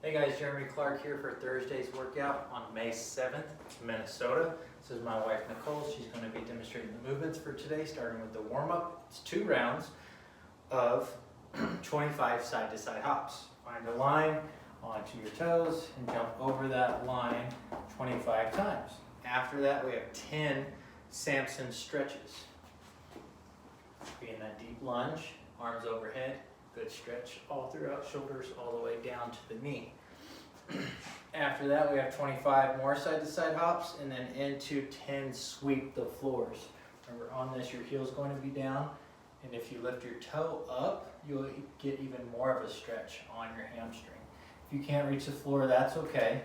Hey guys, Jeremy Clark here for Thursday's workout on May 7th, Minnesota. This is my wife Nicole. She's going to be demonstrating the movements for today, starting with the warm-up. It's 2 rounds of 25 side-to-side hops. Find a line onto your toes and jump over that line 25 times. After that, we have 10 Samson stretches. Be in that deep lunge, arms overhead. Good stretch all throughout, shoulders all the way down to the knee. After that, we have 25 more side-to-side hops, and then into 10 sweep the floors. Remember, on this, your heel's going to be down, and if you lift your toe up, you'll get even more of a stretch on your hamstring. If you can't reach the floor, that's okay.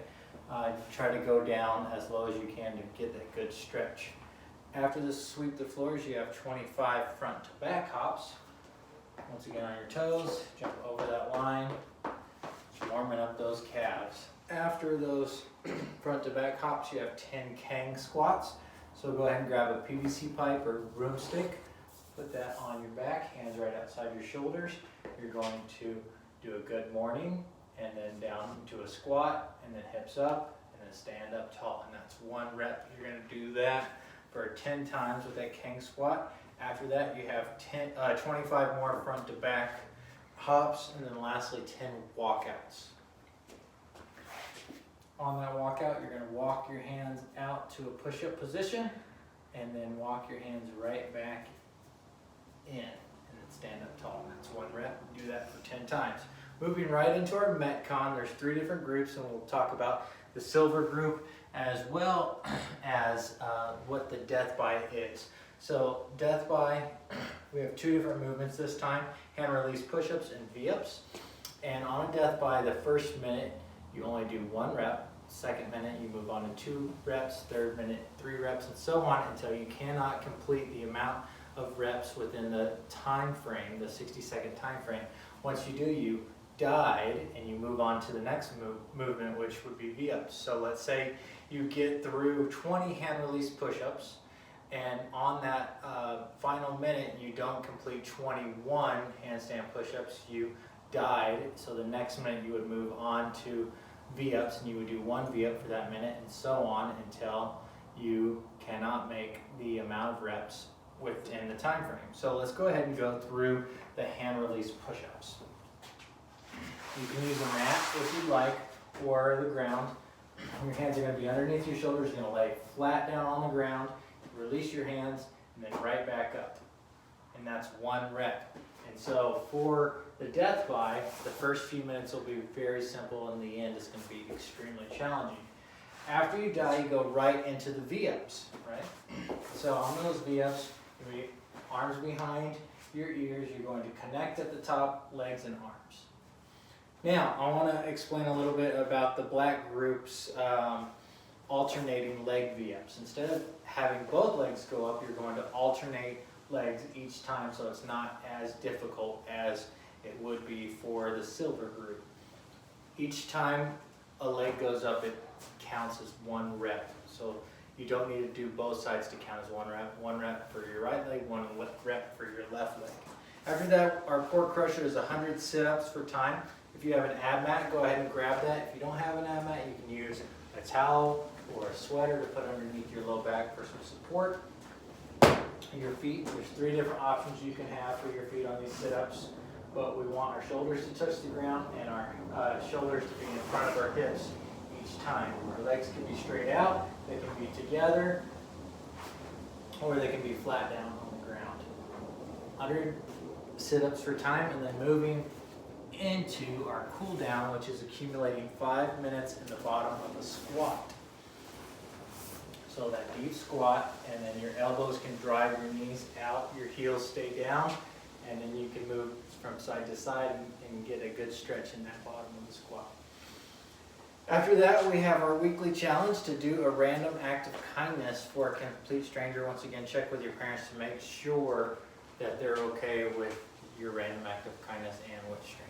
Try to go down as low as you can to get that good stretch. After this sweep the floors, you have 25 front to back hops. Once again on your toes, jump over that line, warming up those calves. After those front to back hops, you have 10 Kang squats. So go ahead and grab a PVC pipe or broomstick, put that on your back, hands right outside your shoulders. You're going to do a good morning, and then down into a squat, and then hips up, and then stand up tall. And that's 1 rep. You're going to do that for 10 times with that Kang squat. After that, you have 25 more front to back hops, and then lastly 10 walkouts. On that walkout, you're going to walk your hands out to a push-up position, and then walk your hands right back in, and then stand up tall. That's 1 rep. Do that for 10 times. Moving right into our Metcon, there's 3 different groups, and we'll talk about the silver group as well as what the death by is. So death by, we have 2 different movements this time, hand release push-ups and V-ups. And on a death by, the first minute, you only do 1 rep. Second minute, you move on to 2 reps. Third minute, 3 reps, and so on until you cannot complete the amount of reps within the time frame, the 60-second time frame. Once you do, you died and you move on to the next movement, which would be V-ups. So let's say you get through 20 hand release push-ups, and on that final minute, you don't complete 21 handstand push-ups, you died. So the next minute you would move on to V-ups, and you would do 1 V-up for that minute, and so on until you cannot make the amount of reps within the time frame. So let's go ahead and go through the hand release push-ups. You can use a mat if you'd like, or the ground. Your hands are going to be underneath your shoulders. You're going to lay flat down on the ground. Release your hands, and then right back up. And that's 1 rep. And so for the death by, the first few minutes will be very simple, and the end is going to be extremely challenging. After you die, you go right into the V-ups, right? So on those V-ups, arms behind your ears, you're going to connect at the top, legs and arms. Now, I want to explain a little bit about the black group's alternating leg V-ups. Instead of having both legs go up, you're going to alternate legs each time, so it's not as difficult as it would be for the silver group. Each time a leg goes up, it counts as 1 rep. So you don't need to do both sides to count as 1 rep. 1 rep for your right leg, 1 rep for your left leg. After that, our core crusher is 100 sit-ups for time. If you have an ab mat, go ahead and grab that. If you don't have an ab mat, you can use a towel or a sweater to put underneath your low back for some support. Your feet, there's 3 different options you can have for your feet on these sit-ups, but we want our shoulders to touch the ground and our shoulders to be in front of our hips each time. Our legs can be straight out, they can be together, or they can be flat down on the ground. 100 sit-ups for time, and then moving into our cool down, which is accumulating 5 minutes in the bottom of the squat. So that deep squat, and then your elbows can drive your knees out, your heels stay down, and then you can move from side to side and get a good stretch in that bottom of the squat. After that, we have our weekly challenge to do a random act of kindness for a complete stranger. Once again, check with your parents to make sure that they're okay with your random act of kindness and with strangers.